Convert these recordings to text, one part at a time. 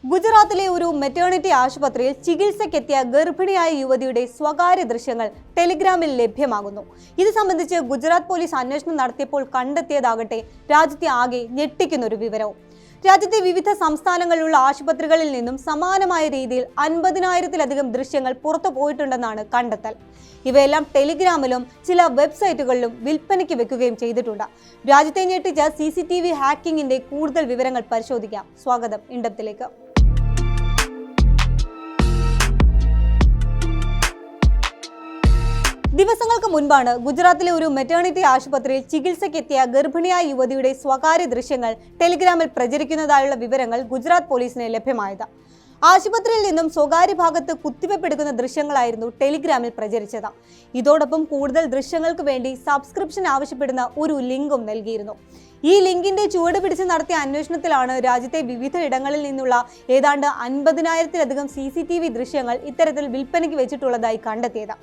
ഗുജറാത്തിലെ ഒരു മെറ്റേണിറ്റി ആശുപത്രിയിൽ ചികിത്സയ്ക്കെത്തിയ ഗർഭിണിയായ യുവതിയുടെ സ്വകാര്യ ദൃശ്യങ്ങൾ ടെലിഗ്രാമിൽ ലഭ്യമാകുന്നു. ഇത് സംബന്ധിച്ച് ഗുജറാത്ത് പോലീസ് അന്വേഷണം നടത്തിയപ്പോൾ കണ്ടെത്തിയതാകട്ടെ രാജ്യത്തെ ആകെ ഞെട്ടിക്കുന്ന ഒരു വിവരവും. രാജ്യത്തെ വിവിധ സംസ്ഥാനങ്ങളിലുള്ള ആശുപത്രികളിൽ നിന്നും സമാനമായ രീതിയിൽ 50,000-ലധികം ദൃശ്യങ്ങൾ പുറത്തു പോയിട്ടുണ്ടെന്നാണ് കണ്ടെത്തൽ. ഇവയെല്ലാം ടെലിഗ്രാമിലും ചില വെബ്സൈറ്റുകളിലും വിൽപ്പനയ്ക്ക് വെക്കുകയും ചെയ്തിട്ടുണ്ട്. രാജ്യത്തെ ഞെട്ടിച്ച CCTV ഹാക്കിങ്ങിന്റെ കൂടുതൽ വിവരങ്ങൾ പരിശോധിക്കാം. സ്വാഗതം ഇൻഡെപ്തിലേക്ക്. ദിവസങ്ങൾക്ക് മുൻപാണ് ഗുജറാത്തിലെ ഒരു മെറ്റേണിറ്റി ആശുപത്രിയിൽ ചികിത്സയ്ക്കെത്തിയ ഗർഭിണിയായ യുവതിയുടെ സ്വകാര്യ ദൃശ്യങ്ങൾ ടെലിഗ്രാമിൽ പ്രചരിക്കുന്നതായുള്ള വിവരങ്ങൾ ഗുജറാത്ത് പോലീസിന് ലഭ്യമായത്. ആശുപത്രിയിൽ നിന്നും സ്വകാര്യ ഭാഗത്ത് കുത്തിവെപ്പെടുക്കുന്ന ദൃശ്യങ്ങളായിരുന്നു ടെലിഗ്രാമിൽ പ്രചരിച്ചത്. ഇതോടൊപ്പം കൂടുതൽ ദൃശ്യങ്ങൾക്ക് വേണ്ടി സബ്സ്ക്രിപ്ഷൻ ആവശ്യപ്പെടുന്ന ഒരു ലിങ്കും നൽകിയിരുന്നു. ഈ ലിങ്കിന്റെ ചുവട് പിടിച്ച് നടത്തിയ അന്വേഷണത്തിലാണ് രാജ്യത്തെ വിവിധ ഇടങ്ങളിൽ നിന്നുള്ള ഏതാണ്ട് 50,000-ലധികം CCTV ദൃശ്യങ്ങൾ ഇത്തരത്തിൽ വിൽപ്പനയ്ക്ക് വെച്ചിട്ടുള്ളതായി കണ്ടെത്തിയത്.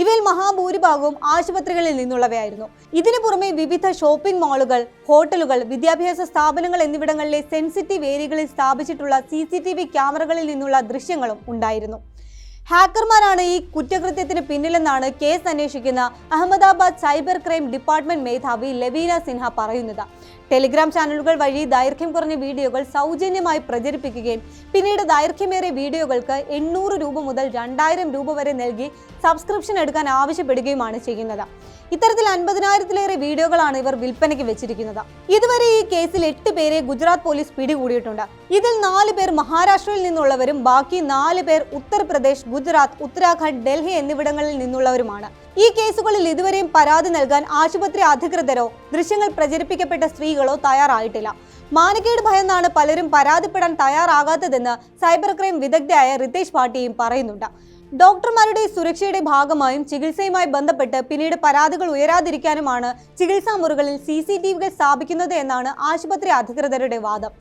ഇവയിൽ മഹാഭൂരിഭാഗവും ആശുപത്രികളിൽ നിന്നുള്ളവയായിരുന്നു. ഇതിനു പുറമെ വിവിധ ഷോപ്പിംഗ് മാളുകൾ, ഹോട്ടലുകൾ, വിദ്യാഭ്യാസ സ്ഥാപനങ്ങൾ എന്നിവിടങ്ങളിലെ സെൻസിറ്റീവ് ഏരിയകളിൽ സ്ഥാപിച്ചിട്ടുള്ള CCTV ക്യാമറകളിൽ നിന്നുള്ള ദൃശ്യങ്ങളും ഉണ്ടായിരുന്നു. ഹാക്കർമാരാണ് ഈ കുറ്റകൃത്യത്തിന് പിന്നിലെന്നാണ് കേസ് അന്വേഷിക്കുന്ന അഹമ്മദാബാദ് സൈബർ ക്രൈം ഡിപ്പാർട്ട്മെന്റ് മേധാവി ലവീന സിൻഹ പറയുന്നത്. ടെലിഗ്രാം ചാനലുകൾ വഴി ദൈർഘ്യം കുറഞ്ഞ വീഡിയോകൾ സൗജന്യമായി പ്രചരിപ്പിക്കുകയും പിന്നീട് ദൈർഘ്യമേറിയ വീഡിയോകൾക്ക് 800 രൂപ മുതൽ 2000 രൂപ വരെ നൽകി സബ്സ്ക്രിപ്ഷൻ എടുക്കാൻ ആവശ്യപ്പെടുകയുമാണ് ചെയ്യുന്നത്. ഇത്തരത്തിൽ 50,000-ലേറെ വീഡിയോകളാണ് ഇവർ വിൽപ്പനയ്ക്ക് വെച്ചിരിക്കുന്നത്. ഇതുവരെ ഈ കേസിൽ 8 പേരെ ഗുജറാത്ത് പോലീസ് പിടികൂടിയിട്ടുണ്ട്. ഇതിൽ 4 പേർ മഹാരാഷ്ട്രയിൽ നിന്നുള്ളവരും ബാക്കി 4 പേർ ഉത്തർപ്രദേശ്, ഗുജറാത്ത്, ഉത്തരാഖണ്ഡ്, ഡൽഹി എന്നിവിടങ്ങളിൽ നിന്നുള്ളവരുമാണ്. ഈ കേസുകളിൽ ഇതുവരെയും പരാതി നൽകാൻ ആശുപത്രി അധികൃതരോ ദൃശ്യങ്ങൾ പ്രചരിപ്പിക്കപ്പെട്ട സ്ത്രീകളോ തയ്യാറായിട്ടില്ല. മാനക്കേട് ഭയന്നാണ് പലരും പരാതിപ്പെടാൻ തയ്യാറാകാത്തതെന്ന് സൈബർ ക്രൈം വിദഗ്ധയായ റിതേഷ് ഭാട്ടിയും പറയുന്നുണ്ട്. ഡോക്ടർമാരുടെ സുരക്ഷയുടെ ഭാഗമായും ചികിത്സയുമായി ബന്ധപ്പെട്ട് പിന്നീട് പരാതികൾ ഉയരാതിരിക്കാനുമാണ് ചികിത്സാ മുറികളിൽ CCTVകൾ സ്ഥാപിക്കുന്നത് എന്നാണ് ആശുപത്രി അധികൃതരുടെ വാദം.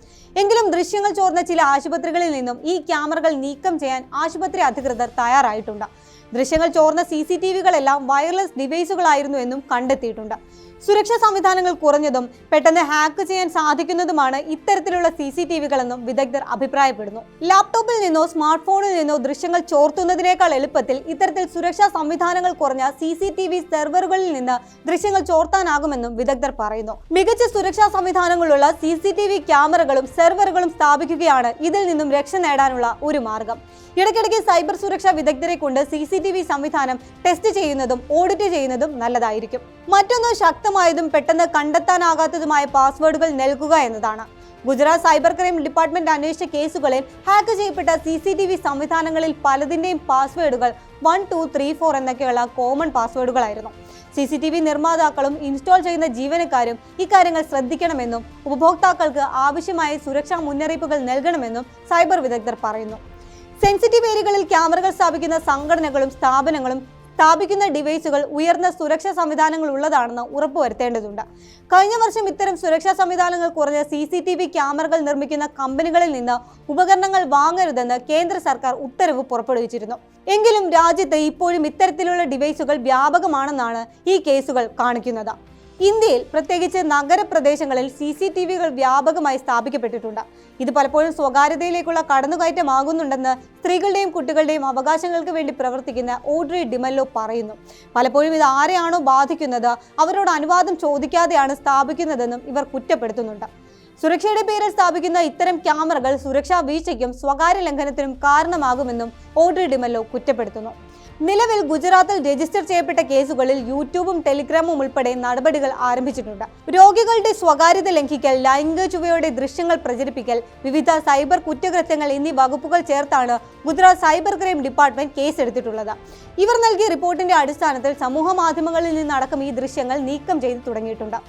എങ്കിലും ദൃശ്യങ്ങൾ ചോർന്ന ചില ആശുപത്രികളിൽ നിന്നും ഈ ക്യാമറകൾ നീക്കം ചെയ്യാൻ ആശുപത്രി അധികൃതർ തയ്യാറായിട്ടുണ്ട്. ദൃശ്യങ്ങൾ ചോർന്ന CCTVകളെല്ലാം വയർലെസ് ഡിവൈസുകളായിരുന്നു എന്നും കണ്ടെത്തിയിട്ടുണ്ട്. സുരക്ഷാ സംവിധാനങ്ങൾ കുറഞ്ഞതും പെട്ടെന്ന് ഹാക്ക് ചെയ്യാൻ സാധിക്കുന്നതുമാണ് ഇത്തരത്തിലുള്ള CCTVകളെന്നും വിദഗ്ധർ അഭിപ്രായപ്പെടുന്നു. ലാപ്ടോപ്പിൽ നിന്നോ സ്മാർട്ട് ഫോണിൽ നിന്നോ ദൃശ്യങ്ങൾ ചോർത്തുന്നതിനേക്കാൾ എളുപ്പത്തിൽ ഇത്തരത്തിൽ സുരക്ഷാ സംവിധാനങ്ങൾ കുറഞ്ഞ CCTV സെർവറുകളിൽ നിന്ന് ദൃശ്യങ്ങൾ ചോർത്താനാകുമെന്നും വിദഗ്ധർ പറയുന്നു. മികച്ച സുരക്ഷാ സംവിധാനങ്ങളുള്ള CCTV ക്യാമറകളും സെർവറുകളും സ്ഥാപിക്കുകയാണ് ഇതിൽ നിന്നും രക്ഷ നേടാനുള്ള ഒരു മാർഗം. ഇടയ്ക്കിടയ്ക്ക് സൈബർ സുരക്ഷാ വിദഗ്ധരെ കൊണ്ട് CCTV സംവിധാനം ടെസ്റ്റ് ചെയ്യുന്നതും ഓഡിറ്റ് ചെയ്യുന്നതും നല്ലതായിരിക്കും. മറ്റൊന്ന് ശക്തമായതും പെട്ടെന്ന് കണ്ടെത്താനാകാത്തതുമായ പാസ്വേഡുകൾ നൽകുക എന്നതാണ്. ഗുജറാത്ത് സൈബർ ക്രൈം ഡിപ്പാർട്ട്മെന്റ് അന്വേഷിച്ച കേസുകളിൽ ഹാക്ക് ചെയ്യപ്പെട്ട CCTV സംവിധാനങ്ങളിൽ പലതിന്റെയും പാസ്വേഡുകൾ 1, 2, 3, 4 എന്നൊക്കെയുള്ള കോമൺ പാസ്വേഡുകളായിരുന്നു. CCTV നിർമ്മാതാക്കളും ഇൻസ്റ്റാൾ ചെയ്യുന്ന ജീവനക്കാരും ഇക്കാര്യങ്ങൾ ശ്രദ്ധിക്കണമെന്നും ഉപഭോക്താക്കൾക്ക് ആവശ്യമായ സുരക്ഷാ മുന്നറിയിപ്പുകൾ നൽകണമെന്നും സൈബർ വിദഗ്ധർ പറയുന്നു. സെൻസിറ്റീവ് ഏരിയകളിൽ ക്യാമറകൾ സ്ഥാപിക്കുന്ന സംഘടനകളും സ്ഥാപനങ്ങളും സ്ഥാപിക്കുന്ന ഡിവൈസുകൾ ഉയർന്ന സുരക്ഷാ സംവിധാനങ്ങൾ ഉള്ളതാണെന്ന് ഉറപ്പുവരുത്തേണ്ടതുണ്ട്. കഴിഞ്ഞ വർഷം ഇത്തരം സുരക്ഷാ സംവിധാനങ്ങൾ കുറഞ്ഞ CCTV ക്യാമറകൾ നിർമ്മിക്കുന്ന കമ്പനികളിൽ നിന്ന് ഉപകരണങ്ങൾ വാങ്ങരുതെന്ന് കേന്ദ്ര സർക്കാർ ഉത്തരവ് പുറപ്പെടുവിച്ചിരുന്നു. എങ്കിലും രാജ്യത്ത് ഇപ്പോഴും ഇത്തരത്തിലുള്ള ഡിവൈസുകൾ വ്യാപകമാണെന്നാണ് ഈ കേസുകൾ കാണിക്കുന്നത്. ഇന്ത്യയിൽ പ്രത്യേകിച്ച് നഗരപ്രദേശങ്ങളിൽ CCTVകൾ വ്യാപകമായി സ്ഥാപിക്കപ്പെട്ടിട്ടുണ്ട്. ഇത് പലപ്പോഴും സ്വകാര്യതയിലേക്കുള്ള കടന്നുകയറ്റമാകുന്നുണ്ടെന്ന് സ്ത്രീകളുടെയും കുട്ടികളുടെയും അവകാശങ്ങൾക്ക് വേണ്ടി പ്രവർത്തിക്കുന്ന ഓഡ്രി ഡിമല്ലോ പറയുന്നു. പലപ്പോഴും ഇത് ആരെയാണോ ബാധിക്കുന്നത് അവരോട് അനുവാദം ചോദിക്കാതെയാണ് സ്ഥാപിക്കുന്നതെന്നും ഇവർ കുറ്റപ്പെടുത്തുന്നുണ്ട്. സുരക്ഷയുടെ പേരിൽ സ്ഥാപിക്കുന്ന ഇത്തരം ക്യാമറകൾ സുരക്ഷാ വീഴ്ചയ്ക്കും സ്വകാര്യ ലംഘനത്തിനും കാരണമാകുമെന്നും ഓഡ്രി ഡിമല്ലോ കുറ്റപ്പെടുത്തുന്നു. നിലവിൽ ഗുജറാത്തിൽ രജിസ്റ്റർ ചെയ്യപ്പെട്ട കേസുകളിൽ യൂട്യൂബും ടെലിഗ്രാമും ഉൾപ്പെടെ നടപടികൾ ആരംഭിച്ചിട്ടുണ്ട്. രോഗികളുടെ സ്വകാര്യത ലംഘിക്കൽ, ലൈംഗിക ചുവയോടെ ദൃശ്യങ്ങൾ പ്രചരിപ്പിക്കൽ, വിവിധ സൈബർ കുറ്റകൃത്യങ്ങൾ എന്നീ വകുപ്പുകൾ ചേർത്താണ് ഗുജറാത്ത് സൈബർ ക്രൈം ഡിപ്പാർട്ട്മെന്റ് കേസെടുത്തിട്ടുള്ളത്. ഇവർ നൽകിയ റിപ്പോർട്ടിന്റെ അടിസ്ഥാനത്തിൽ സമൂഹ മാധ്യമങ്ങളിൽ നിന്നടക്കം ഈ ദൃശ്യങ്ങൾ നീക്കം ചെയ്തു തുടങ്ങിയിട്ടുണ്ട്.